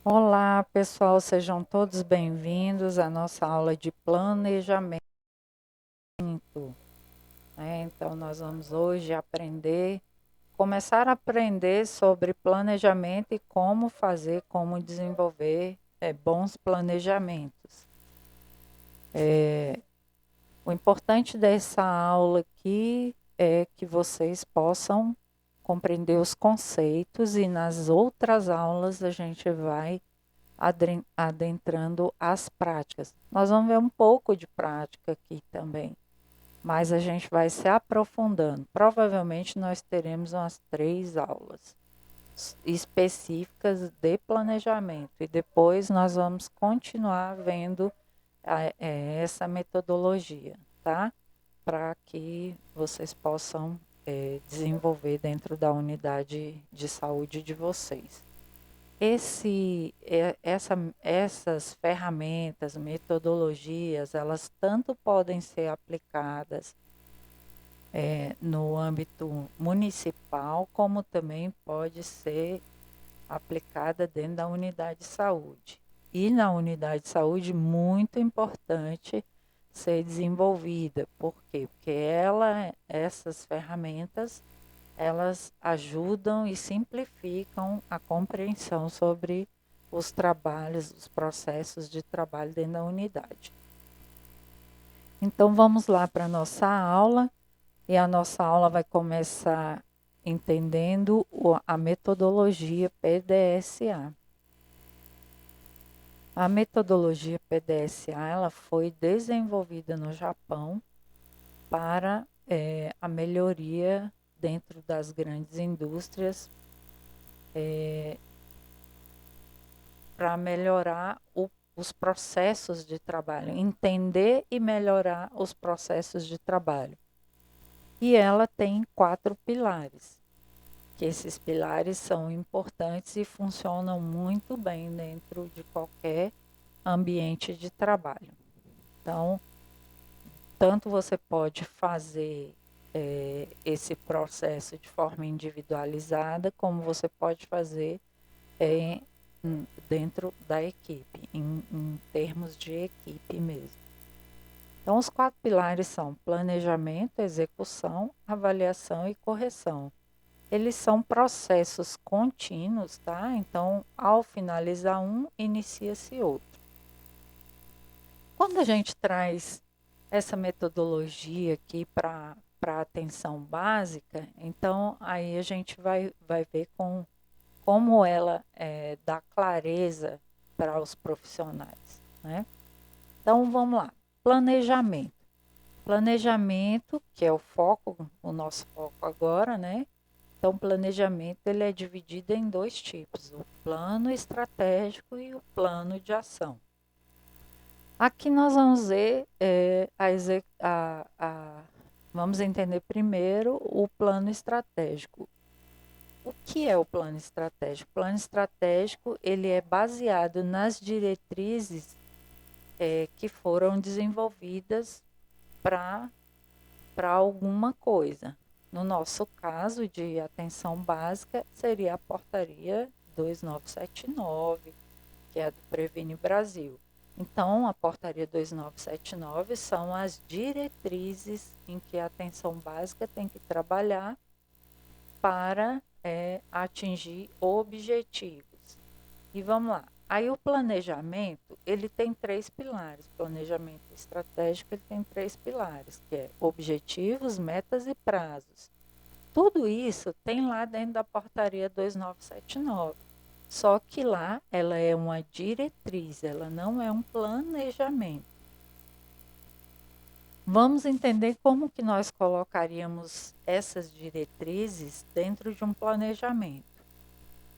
Olá, pessoal, sejam todos bem-vindos à nossa aula de planejamento, né? Então, nós vamos hoje começar a aprender sobre planejamento e como fazer, como desenvolver bons planejamentos. O importante dessa aula aqui é que vocês possam compreender os conceitos e nas outras aulas a gente vai adentrando as práticas. Nós vamos ver um pouco de prática aqui também, mas a gente vai se aprofundando. Provavelmente nós teremos umas 3 aulas específicas de planejamento e depois nós vamos continuar vendo essa metodologia, tá? Para que vocês possam desenvolver dentro da unidade de saúde de vocês. Essas ferramentas, metodologias, elas tanto podem ser aplicadas no âmbito municipal, como também pode ser aplicada dentro da unidade de saúde. E na unidade de saúde, muito importante ser desenvolvida. Por quê? Porque essas ferramentas elas ajudam e simplificam a compreensão sobre os trabalhos, os processos de trabalho dentro da unidade. Então vamos lá para a nossa aula, e a nossa aula vai começar entendendo a metodologia PDSA. A metodologia PDSA ela foi desenvolvida no Japão para a melhoria dentro das grandes indústrias, para melhorar os processos de trabalho, entender e melhorar os processos de trabalho. E ela tem 4 pilares, que esses pilares são importantes e funcionam muito bem dentro de qualquer ambiente de trabalho. Então, tanto você pode fazer esse processo de forma individualizada, como você pode fazer é, dentro da equipe, em termos de equipe mesmo. Então, os 4 pilares são planejamento, execução, avaliação e correção. Eles são processos contínuos, tá? Então, ao finalizar um, inicia-se outro. Quando a gente traz essa metodologia aqui para a atenção básica, então aí a gente vai ver como ela dá clareza para os profissionais, né? Então vamos lá, planejamento. Planejamento, que é o nosso foco agora, né? Então, planejamento ele é dividido em 2 tipos, o plano estratégico e o plano de ação. Aqui nós vamos ver, vamos entender primeiro o plano estratégico. O que é o plano estratégico? O plano estratégico ele é baseado nas diretrizes que foram desenvolvidas para alguma coisa. No nosso caso de atenção básica, seria a portaria 2979, que é a do Previne Brasil. Então, a portaria 2979 são as diretrizes em que a atenção básica tem que trabalhar para atingir objetivos. E vamos lá. Aí o planejamento, ele tem 3 pilares. O planejamento estratégico, ele tem 3 pilares, que é objetivos, metas e prazos. Tudo isso tem lá dentro da portaria 2979. Só que lá ela é uma diretriz, ela não é um planejamento. Vamos entender como que nós colocaríamos essas diretrizes dentro de um planejamento.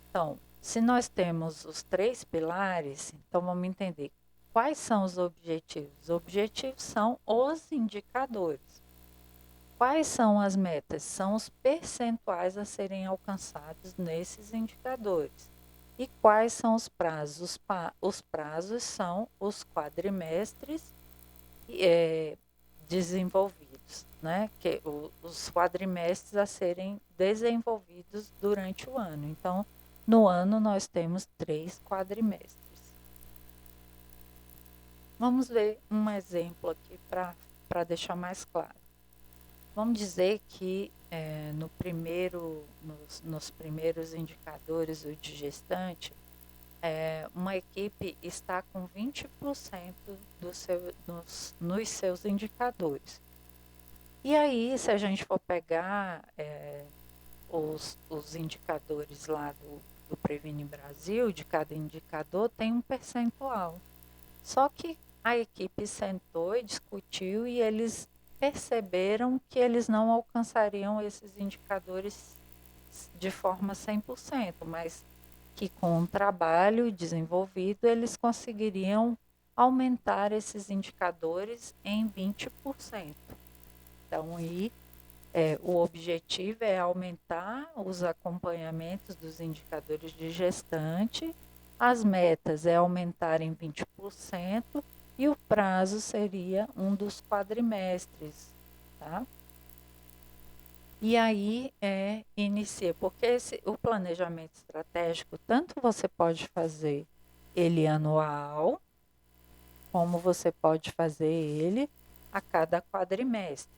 Então, se nós temos os 3 pilares, então vamos entender quais são os objetivos. Os objetivos são os indicadores. Quais são as metas? São os percentuais a serem alcançados nesses indicadores. E quais são os prazos? Os prazos são os quadrimestres desenvolvidos, né? Os quadrimestres a serem desenvolvidos durante o ano. Então, No ano, nós temos 3 quadrimestres. Vamos ver um exemplo aqui para deixar mais claro. Vamos dizer que nos primeiros indicadores de gestante, uma equipe está com 20% nos seus indicadores. E aí, se a gente for pegar os indicadores lá do Previne Brasil, de cada indicador tem um percentual. Só que a equipe sentou e discutiu e eles perceberam que eles não alcançariam esses indicadores de forma 100%, mas que com o trabalho desenvolvido eles conseguiriam aumentar esses indicadores em 20%. Então, aí, o objetivo é aumentar os acompanhamentos dos indicadores de gestante, as metas é aumentar em 20% e o prazo seria um dos quadrimestres, tá? E aí inicia, porque o planejamento estratégico, tanto você pode fazer ele anual, como você pode fazer ele a cada quadrimestre,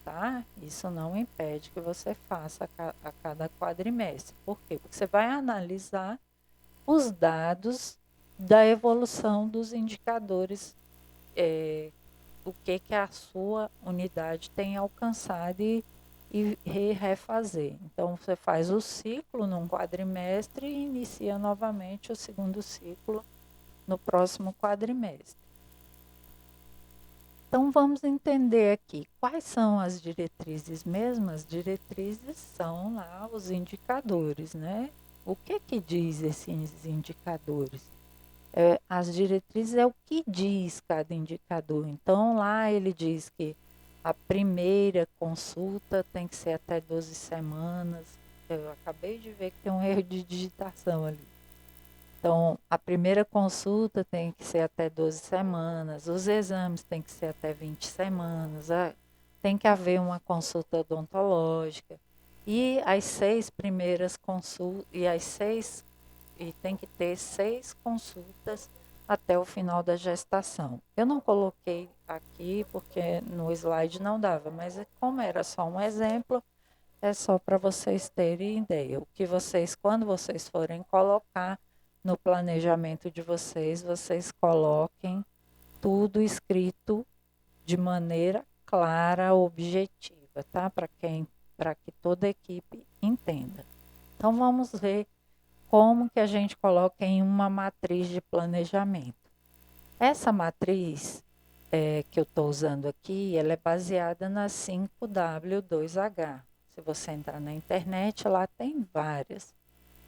tá? Isso não impede que você faça a cada quadrimestre. Por quê? Porque você vai analisar os dados da evolução dos indicadores, o que a sua unidade tem alcançado e refazer. Então, você faz o ciclo num quadrimestre e inicia novamente o segundo ciclo no próximo quadrimestre. Então, vamos entender aqui quais são as diretrizes mesmo. As diretrizes são lá os indicadores, né? O que diz esses indicadores? As diretrizes é o que diz cada indicador. Então, lá ele diz que a primeira consulta tem que ser até 12 semanas. Eu acabei de ver que tem um erro de digitação ali. Então, a primeira consulta tem que ser até 12 semanas, os exames têm que ser até 20 semanas, tem que haver uma consulta odontológica. E as 6 primeiras consultas, e tem que ter 6 consultas até o final da gestação. Eu não coloquei aqui porque no slide não dava, mas como era só um exemplo, é só para vocês terem ideia. O que vocês, quando vocês forem colocar no planejamento de vocês, vocês coloquem tudo escrito de maneira clara, objetiva, tá? Para que toda a equipe entenda. Então vamos ver como que a gente coloca em uma matriz de planejamento. Essa matriz que eu estou usando aqui, ela é baseada na 5W2H. Se você entrar na internet, lá tem várias.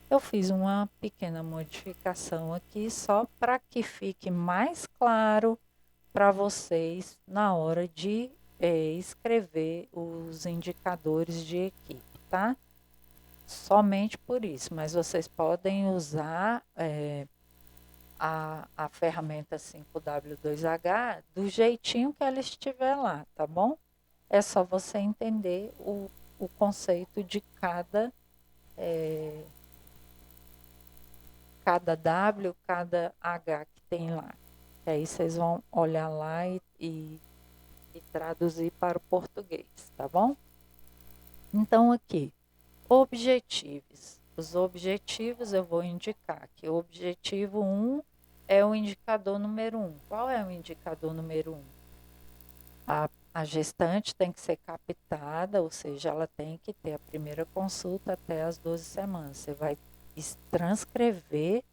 Eu fiz uma pequena modificação aqui só para que fique mais claro para vocês na hora de escrever os indicadores de equipe, tá? Somente por isso, mas vocês podem usar a ferramenta 5W2H do jeitinho que ela estiver lá, tá bom? É só você entender o conceito de cada W, cada H que tem lá. E aí vocês vão olhar lá e traduzir para o português, tá bom? Então aqui, objetivos. Os objetivos eu vou indicar que o objetivo 1 é o indicador número 1. Qual é o indicador número 1? A gestante tem que ser captada, ou seja, ela tem que ter a primeira consulta até as 12 semanas. Você vai transcrever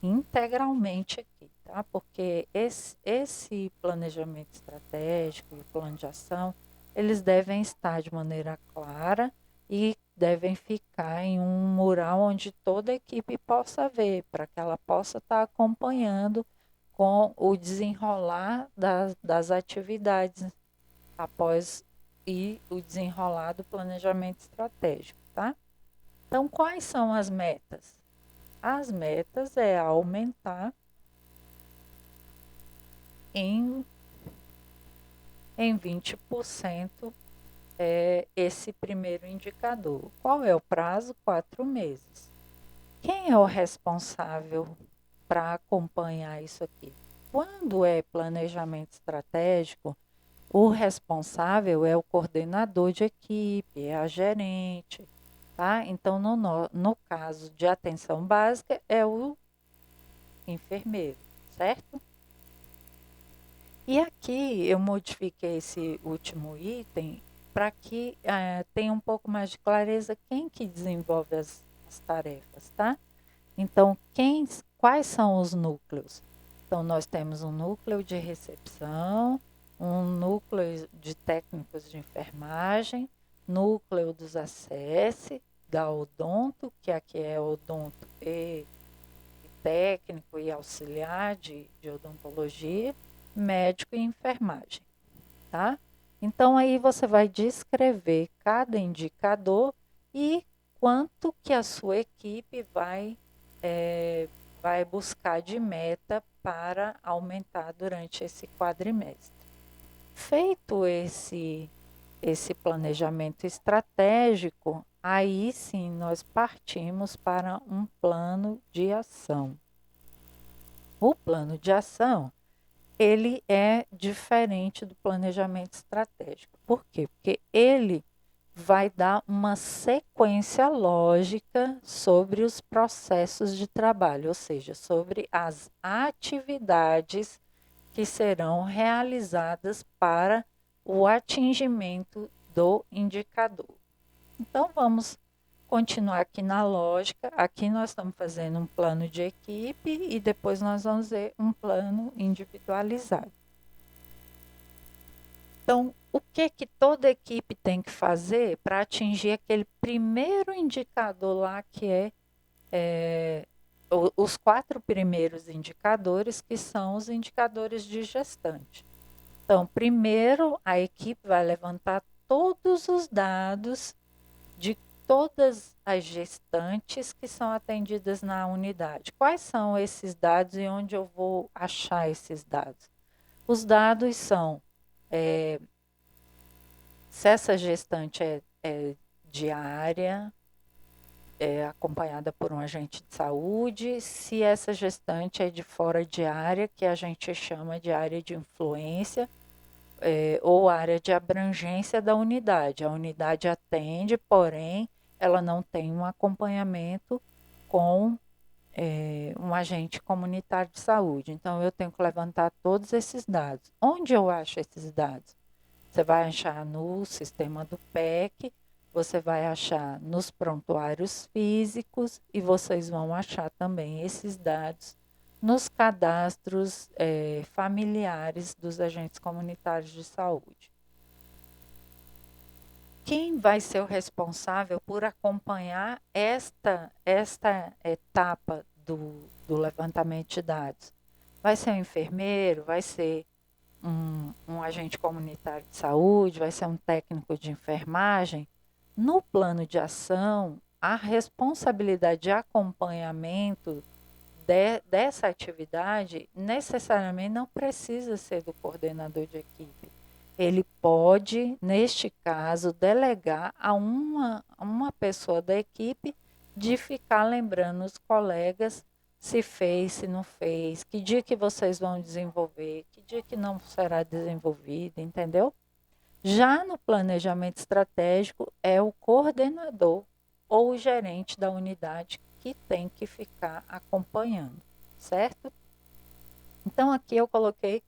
integralmente aqui, tá? Porque esse planejamento estratégico e o plano de ação, eles devem estar de maneira clara e devem ficar em um mural onde toda a equipe possa ver, para que ela possa estar acompanhando com o desenrolar das atividades após e o desenrolar do planejamento estratégico, tá? Então, quais são as metas? As metas é aumentar em 20% esse primeiro indicador. Qual é o prazo? 4 meses. Quem é o responsável para acompanhar isso aqui? Quando é planejamento estratégico, o responsável é o coordenador de equipe, é a gerente, tá? Então, no caso de atenção básica, é o enfermeiro, certo? E aqui eu modifiquei esse último item para que tenha um pouco mais de clareza quem que desenvolve as tarefas, tá? Então, quais são os núcleos? Então, nós temos um núcleo de recepção, um núcleo de técnicos de enfermagem, núcleo dos ACS, da odonto, que aqui é odonto e técnico e auxiliar de odontologia, médico e enfermagem, tá? Então, aí você vai descrever cada indicador e quanto que a sua equipe vai buscar de meta para aumentar durante esse quadrimestre. Feito esse planejamento estratégico, aí sim nós partimos para um plano de ação. O plano de ação, ele é diferente do planejamento estratégico. Por quê? Porque ele vai dar uma sequência lógica sobre os processos de trabalho, ou seja, sobre as atividades que serão realizadas para o atingimento do indicador. Então, vamos continuar aqui na lógica. Aqui nós estamos fazendo um plano de equipe e depois nós vamos ver um plano individualizado. Então, o que toda equipe tem que fazer para atingir aquele primeiro indicador lá que os 4 primeiros indicadores, que são os indicadores de gestante. Então, primeiro a equipe vai levantar todos os dados de todas as gestantes que são atendidas na unidade. Quais são esses dados e onde eu vou achar esses dados? Os dados são se essa gestante é diária, é acompanhada por um agente de saúde, se essa gestante é de fora de área, que a gente chama de área de influência, ou área de abrangência da unidade. A unidade atende, porém, ela não tem um acompanhamento com um agente comunitário de saúde. Então, eu tenho que levantar todos esses dados. Onde eu acho esses dados? Você vai achar no sistema do PEC, você vai achar nos prontuários físicos e vocês vão achar também esses dados nos cadastros familiares dos agentes comunitários de saúde. Quem vai ser o responsável por acompanhar esta etapa do levantamento de dados? Vai ser o enfermeiro, vai ser um agente comunitário de saúde, vai ser um técnico de enfermagem. No plano de ação, a responsabilidade de acompanhamento dessa atividade necessariamente não precisa ser do coordenador de equipe. Ele pode, neste caso, delegar a uma pessoa da equipe de ficar lembrando os colegas se fez, se não fez, que dia que vocês vão desenvolver, que dia que não será desenvolvido, entendeu? Já no planejamento estratégico, é o coordenador ou o gerente da unidade que tem que ficar acompanhando, certo? Então, aqui eu coloquei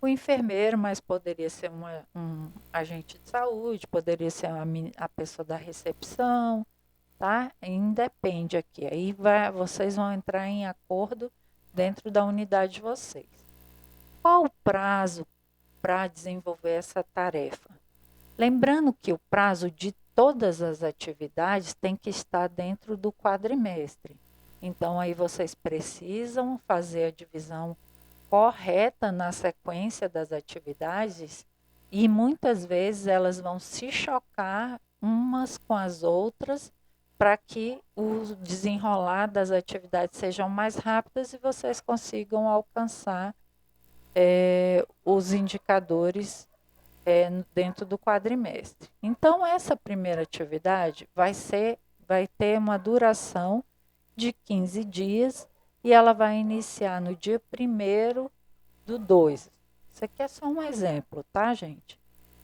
o enfermeiro, mas poderia ser um agente de saúde, poderia ser a pessoa da recepção, tá? Independe aqui. Aí vocês vão entrar em acordo dentro da unidade de vocês. Qual o prazo para desenvolver essa tarefa? Lembrando que o prazo de todas as atividades tem que estar dentro do quadrimestre. Então, aí vocês precisam fazer a divisão correta na sequência das atividades e muitas vezes elas vão se chocar umas com as outras para que o desenrolar das atividades sejam mais rápidas e vocês consigam alcançar os indicadores dentro do quadrimestre. Então, essa primeira atividade vai ter uma duração de 15 dias e ela vai iniciar no dia 1º do 2. Isso aqui é só um exemplo, tá, gente?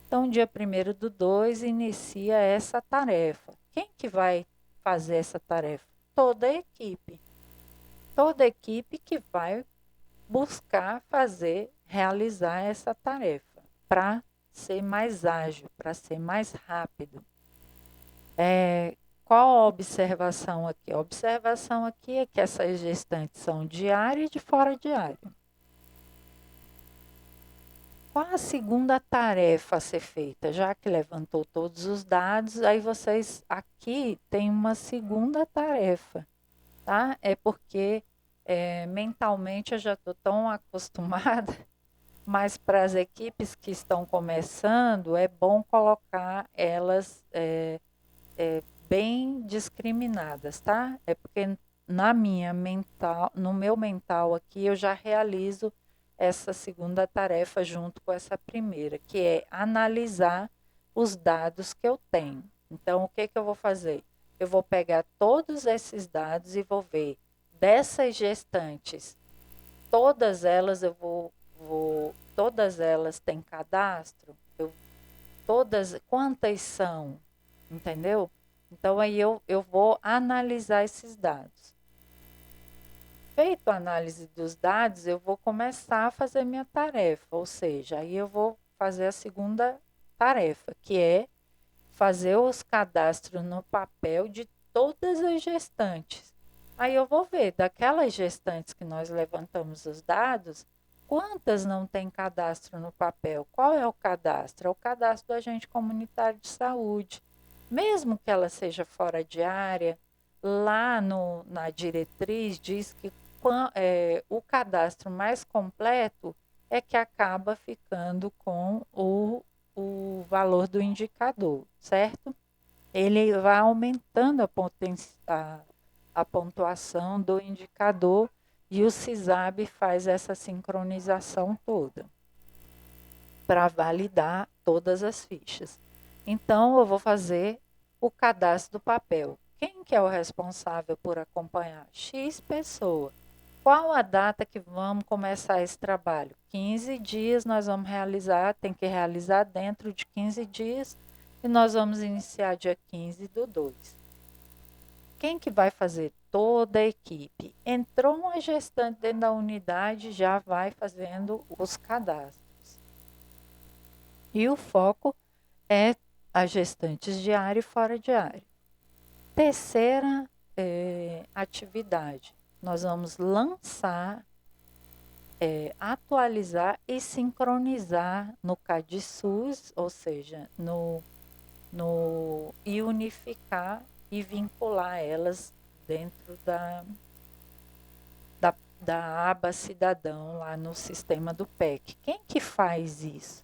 Então, dia 1º do 2 inicia essa tarefa. Quem que vai fazer essa tarefa? Toda a equipe. Toda a equipe que vai buscar fazer, realizar essa tarefa para ser mais ágil, para ser mais rápido. Qual a observação aqui? A observação aqui é que essas gestantes são de área e de fora de área. Qual a segunda tarefa a ser feita? Já que levantou todos os dados, aí vocês aqui têm uma segunda tarefa, tá? É porque mentalmente eu já estou tão acostumada, mas para as equipes que estão começando, é bom colocar elas bem discriminadas, tá? É porque no meu mental aqui, eu já realizo essa segunda tarefa junto com essa primeira, que é analisar os dados que eu tenho. Então, o que que eu vou fazer? Eu vou pegar todos esses dados e vou ver dessas gestantes, todas elas todas elas têm cadastro? Quantas são? Entendeu? Então, aí eu vou analisar esses dados. Feito a análise dos dados, eu vou começar a fazer minha tarefa, ou seja, aí eu vou fazer a segunda tarefa, que é fazer os cadastros no papel de todas as gestantes. Aí eu vou ver, daquelas gestantes que nós levantamos os dados, quantas não tem cadastro no papel? Qual é o cadastro? É o cadastro do agente comunitário de saúde. Mesmo que ela seja fora de área, lá na diretriz diz que o cadastro mais completo é que acaba ficando com o valor do indicador, certo? Ele vai aumentando a pontuação do indicador e o CISAB faz essa sincronização toda para validar todas as fichas. Então, eu vou fazer o cadastro do papel. Quem que é o responsável por acompanhar? X pessoa. Qual a data que vamos começar esse trabalho? 15 dias nós vamos realizar, tem que realizar dentro de 15 dias e nós vamos iniciar dia 15/2. Quem que vai fazer? Toda a equipe. Entrou uma gestante dentro da unidade, já vai fazendo os cadastros. E o foco é as gestantes de área e fora de área. Terceira atividade, nós vamos lançar, atualizar e sincronizar no CADSUS, ou seja, e unificar e vincular elas dentro da aba cidadão lá no sistema do PEC. Quem que faz isso?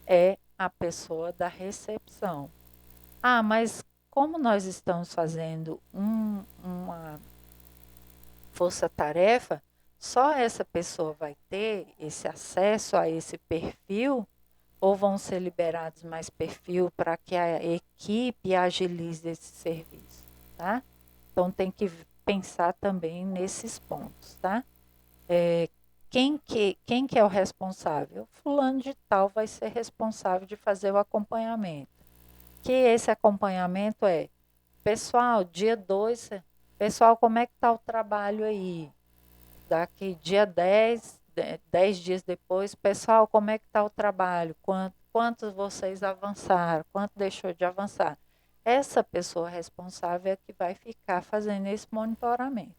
É a pessoa da recepção. Ah, mas como nós estamos fazendo uma força-tarefa, só essa pessoa vai ter esse acesso a esse perfil ou vão ser liberados mais perfil para que a equipe agilize esse serviço, tá? Então tem que pensar também nesses pontos, tá? Quem que é o responsável? Fulano de tal vai ser responsável de fazer o acompanhamento. Que esse acompanhamento é, pessoal, dia 2, pessoal, como é que está o trabalho aí? Daqui dia 10 dias depois, pessoal, como é que está o trabalho? Quantos vocês avançaram? Quanto deixou de avançar? Essa pessoa responsável é que vai ficar fazendo esse monitoramento.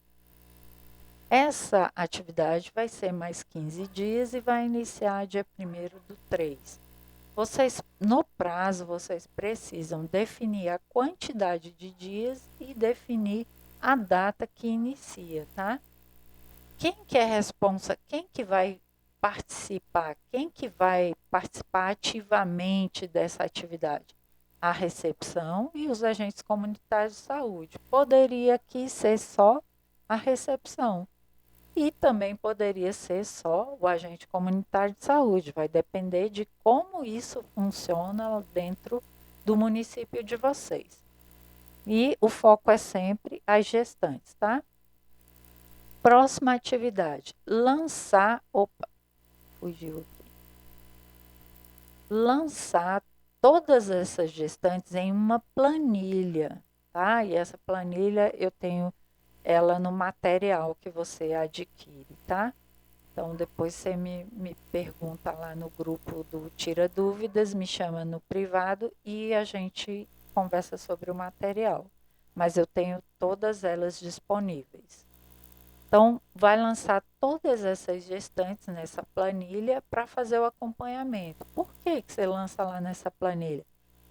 Essa atividade vai ser mais 15 dias e vai iniciar dia 1º/3. No prazo, vocês precisam definir a quantidade de dias e definir a data que inicia, tá? Quem que é responsável? Quem que vai participar? Quem que vai participar ativamente dessa atividade? A recepção e os agentes comunitários de saúde. Poderia aqui ser só a recepção. E também poderia ser só o agente comunitário de saúde, vai depender de como isso funciona dentro do município de vocês. E o foco é sempre as gestantes, tá? Próxima atividade, lançar, opa, fugiu aqui. Lançar todas essas gestantes em uma planilha, tá? E essa planilha eu tenho ela no material que você adquire, tá? Então, depois você me pergunta lá no grupo do Tira Dúvidas, me chama no privado e a gente conversa sobre o material. Mas eu tenho todas elas disponíveis. Então, vai lançar todas essas gestantes nessa planilha para fazer o acompanhamento. Por que que você lança lá nessa planilha?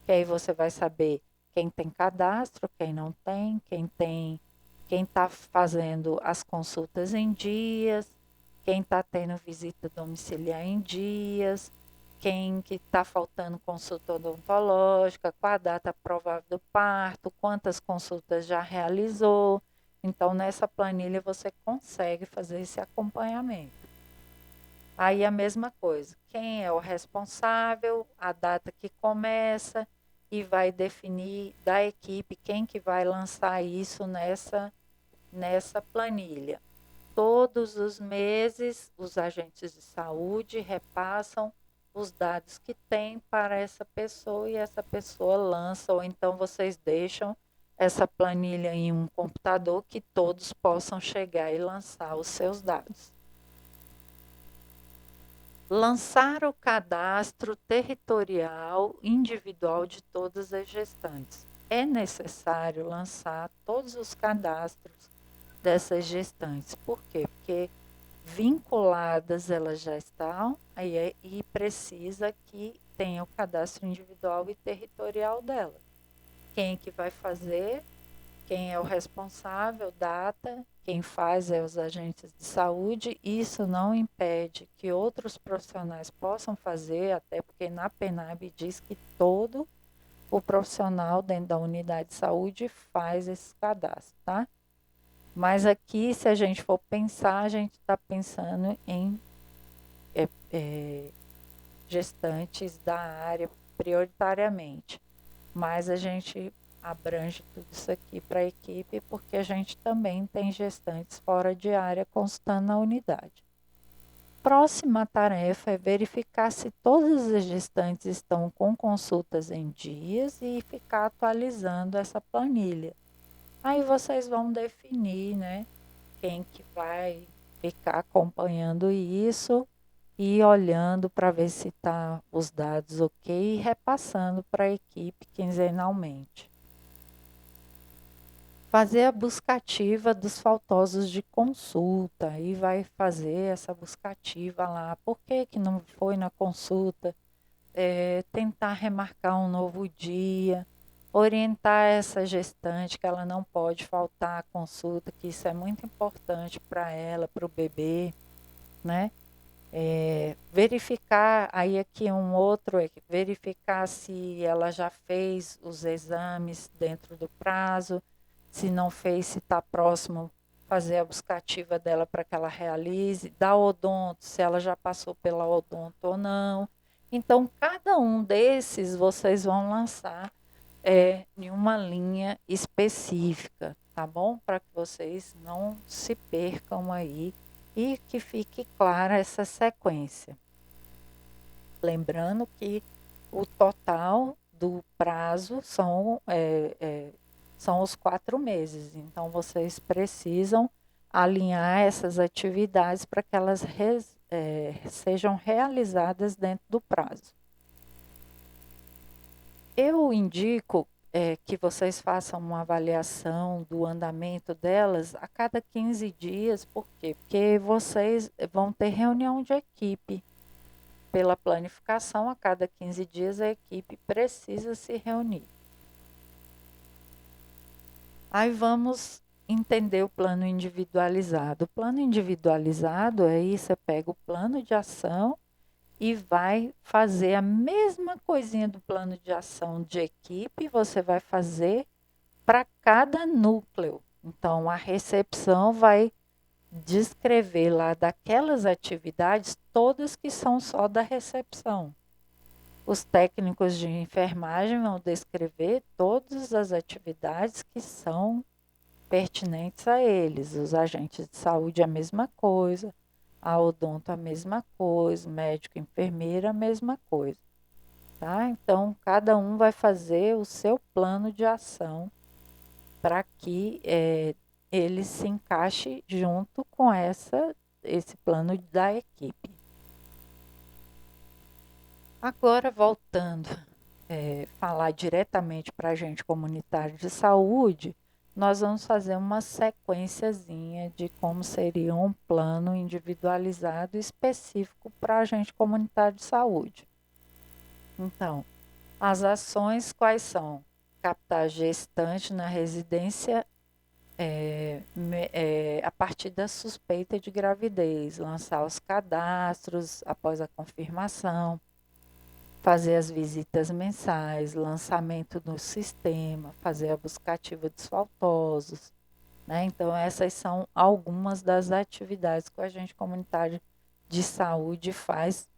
Que aí você vai saber quem tem cadastro, quem não tem, quem está fazendo as consultas em dias, quem está tendo visita domiciliar em dias, quem que está faltando consulta odontológica, qual a data provável do parto, quantas consultas já realizou. Então, nessa planilha você consegue fazer esse acompanhamento. Aí a mesma coisa, quem é o responsável, a data que começa e vai definir da equipe quem que vai lançar isso nessa planilha. Todos os meses, os agentes de saúde repassam os dados que tem para essa pessoa e essa pessoa lança, ou então vocês deixam essa planilha em um computador que todos possam chegar e lançar os seus dados. Lançar o cadastro territorial individual de todas as gestantes. É necessário lançar todos os cadastros dessas gestantes. Por quê? Porque vinculadas elas já estão e precisa que tenha o cadastro individual e territorial dela. Quem que vai fazer? Quem é o responsável, data, quem faz é os agentes de saúde. Isso não impede que outros profissionais possam fazer, até porque na PENAB diz que todo o profissional dentro da unidade de saúde faz esse cadastro, tá? Mas aqui, se a gente for pensar, a gente está pensando em gestantes da área prioritariamente. Mas a gente abrange tudo isso aqui para a equipe, porque a gente também tem gestantes fora de área constando na unidade. Próxima tarefa é verificar se todas as gestantes estão com consultas em dias e ficar atualizando essa planilha. Aí vocês vão definir, né, quem que vai ficar acompanhando isso e olhando para ver se tá os dados ok e repassando para a equipe quinzenalmente. Fazer a buscativa dos faltosos de consulta e vai fazer essa buscativa lá. Por que que não foi na consulta? Tentar remarcar um novo dia, orientar essa gestante que ela não pode faltar à consulta, que isso é muito importante para ela, para o bebê, né? Verificar, aí aqui um outro é verificar se ela já fez os exames dentro do prazo, se não fez, se está próximo, fazer a buscativa dela para que ela realize, da odonto, se ela já passou pela odonto ou não. Então, cada um desses vocês vão lançar em uma linha específica, tá bom? Para que vocês não se percam aí e que fique clara essa sequência. Lembrando que o total do prazo são os 4 meses, então vocês precisam alinhar essas atividades para que elas sejam realizadas dentro do prazo. Eu indico que vocês façam uma avaliação do andamento delas a cada 15 dias, por quê? Porque vocês vão ter reunião de equipe. Pela planificação, a cada 15 dias a equipe precisa se reunir. Aí vamos entender o plano individualizado. O plano individualizado, aí você pega o plano de ação e vai fazer a mesma coisinha do plano de ação de equipe, você vai fazer para cada núcleo. Então, a recepção vai descrever lá daquelas atividades todas que são só da recepção. Os técnicos de enfermagem vão descrever todas as atividades que são pertinentes a eles. Os agentes de saúde a mesma coisa, a odonto a mesma coisa, médico, enfermeira a mesma coisa, tá? Então, cada um vai fazer o seu plano de ação para que ele se encaixe junto com esse plano da equipe. Agora, voltando, falar diretamente para a gente comunitário de saúde, nós vamos fazer uma sequenciazinha de como seria um plano individualizado específico para a gente comunitário de saúde. Então, as ações quais são? Captar gestante na residência a partir da suspeita de gravidez, lançar os cadastros após a confirmação, fazer as visitas mensais, lançamento no sistema, fazer a buscativa dos faltosos, né? Então, essas são algumas das atividades que o agente comunitário de saúde faz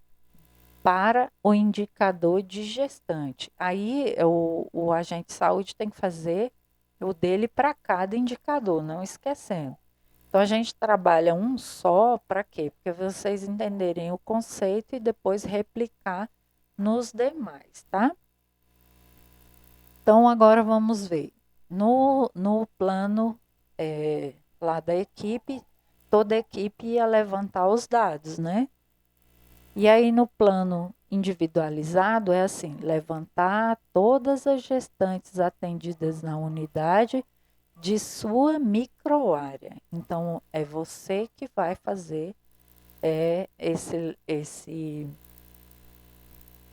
para o indicador de gestante. Aí, o agente de saúde tem que fazer o dele para cada indicador, não esquecendo. Então, a gente trabalha um só para quê? Porque vocês entenderem o conceito e depois replicar nos demais, tá? Então, agora vamos ver. No plano lá da equipe, toda a equipe ia levantar os dados, né? E aí, no plano individualizado, é assim: levantar todas as gestantes atendidas na unidade de sua microárea. Então, é você que vai fazer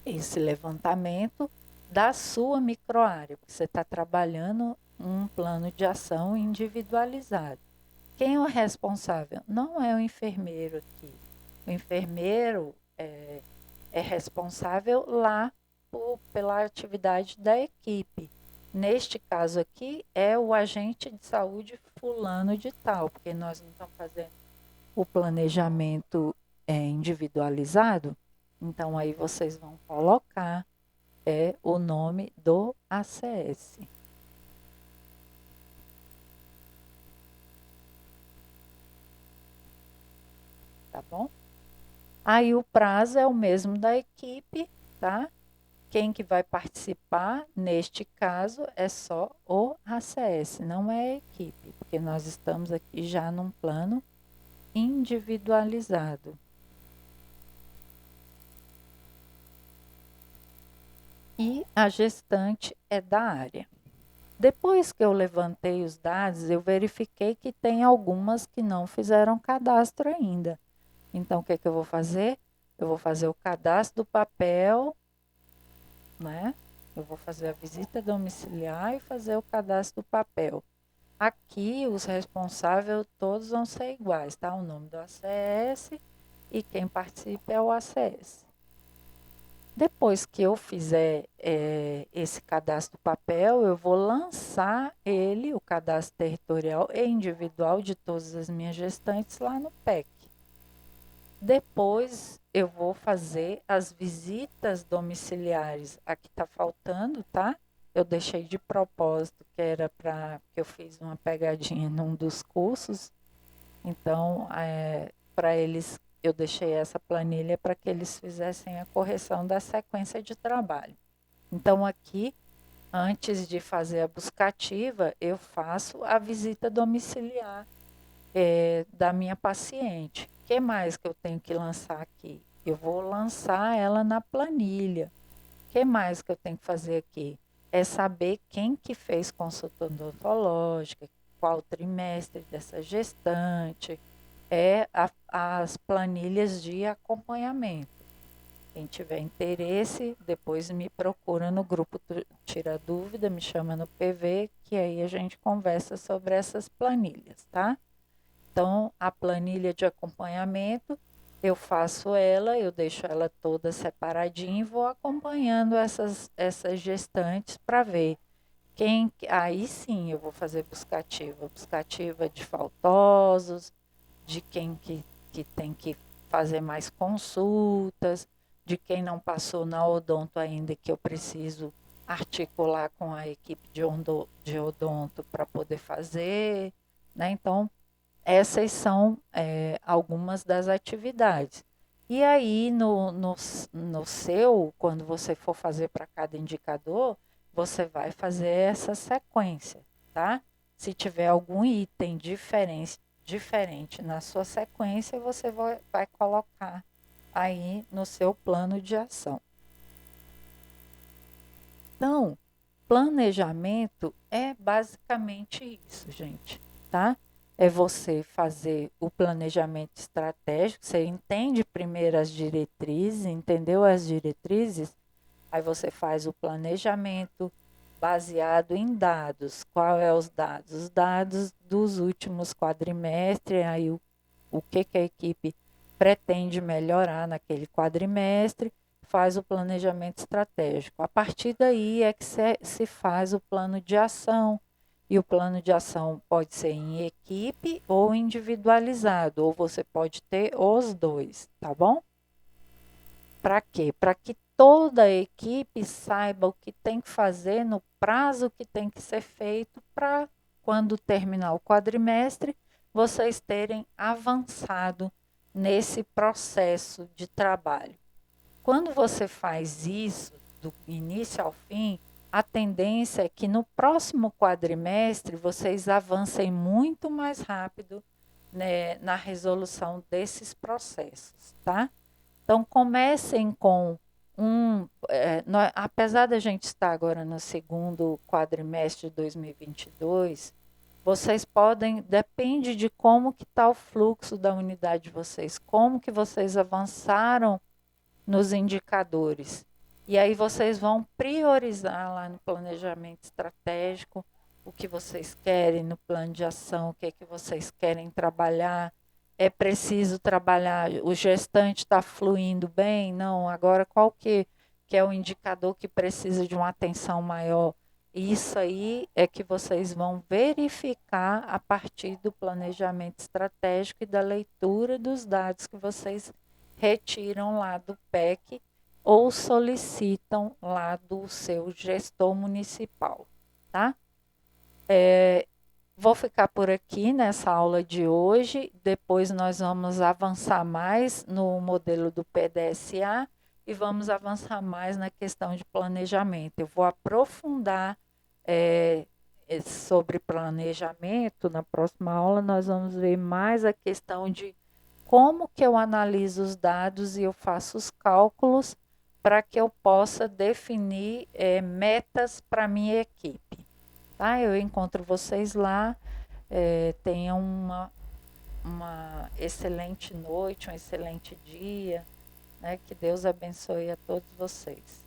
esse levantamento da sua microárea, porque você está trabalhando um plano de ação individualizado. Quem é o responsável? Não é o enfermeiro aqui. O enfermeiro é responsável lá pela atividade da equipe. Neste caso aqui, é o agente de saúde fulano de tal, porque nós não estamos fazendo o planejamento individualizado. Então, aí vocês vão colocar o nome do ACS. Tá bom? Aí o prazo é o mesmo da equipe, tá? Quem que vai participar, neste caso, é só o ACS, não é a equipe, porque nós estamos aqui já num plano individualizado. E a gestante é da área. Depois que eu levantei os dados, eu verifiquei que tem algumas que não fizeram cadastro ainda. Então, o que eu vou fazer? Eu vou fazer o cadastro do papel, né? Eu vou fazer a visita domiciliar e fazer o cadastro do papel. Aqui, os responsáveis todos vão ser iguais, tá? O nome do ACS e quem participa é o ACS. Depois que eu fizer esse cadastro papel, eu vou lançar ele, o cadastro territorial e individual de todas as minhas gestantes lá no PEC. Depois eu vou fazer as visitas domiciliares. Aqui está faltando, tá? Eu deixei de propósito, que era para que eu fiz uma pegadinha num dos cursos. Então, para eles, eu deixei essa planilha para que eles fizessem a correção da sequência de trabalho. Então, aqui, antes de fazer a buscativa, eu faço a visita domiciliar da minha paciente. O que mais que eu tenho que lançar aqui? Eu vou lançar ela na planilha. O que mais que eu tenho que fazer aqui? É saber quem que fez consulta odontológica, qual trimestre dessa gestante, as planilhas de acompanhamento. Quem tiver interesse, depois me procura no grupo Tira Dúvida, me chama no PV, que aí a gente conversa sobre essas planilhas, tá? Então, a planilha de acompanhamento, eu faço ela, eu deixo ela toda separadinha e vou acompanhando essas gestantes para ver aí sim eu vou fazer buscativa de faltosos, de quem que tem que fazer mais consultas, de quem não passou na odonto ainda que eu preciso articular com a equipe de odonto para poder fazer, né? Então, essas são algumas das atividades. E aí, no seu, quando você for fazer para cada indicador, você vai fazer essa sequência, tá? Se tiver algum item diferente na sua sequência, você vai colocar aí no seu plano de ação. Então, planejamento é basicamente isso, gente, tá? É você fazer o planejamento estratégico, você entende primeiro as diretrizes, entendeu as diretrizes? Aí você faz o planejamento baseado em dados. Qual é os dados? Os dados dos últimos quadrimestres, aí o que a equipe pretende melhorar naquele quadrimestre, faz o planejamento estratégico. A partir daí é que se faz o plano de ação. E o plano de ação pode ser em equipe ou individualizado, ou você pode ter os dois, tá bom? Para quê? Para que toda a equipe saiba o que tem que fazer no prazo que tem que ser feito para quando terminar o quadrimestre, vocês terem avançado nesse processo de trabalho. Quando você faz isso do início ao fim, a tendência é que no próximo quadrimestre vocês avancem muito mais rápido, né, na resolução desses processos, tá? Então, comecem com apesar da gente estar agora no segundo quadrimestre de 2022, vocês podem, depende de como que está o fluxo da unidade de vocês, como que vocês avançaram nos indicadores. E aí vocês vão priorizar lá no planejamento estratégico o que vocês querem no plano de ação, o que é que vocês querem trabalhar. É preciso trabalhar, o gestante está fluindo bem? Não, agora qual que é o indicador que precisa de uma atenção maior? Isso aí é que vocês vão verificar a partir do planejamento estratégico e da leitura dos dados que vocês retiram lá do PEC ou solicitam lá do seu gestor municipal, tá? Vou ficar por aqui nessa aula de hoje, depois nós vamos avançar mais no modelo do PDSA e vamos avançar mais na questão de planejamento. Eu vou aprofundar sobre planejamento. Na próxima aula nós vamos ver mais a questão de como que eu analiso os dados e eu faço os cálculos para que eu possa definir metas para minha equipe. Tá? Eu encontro vocês lá. Tenham uma excelente noite, um excelente dia. Né? Que Deus abençoe a todos vocês.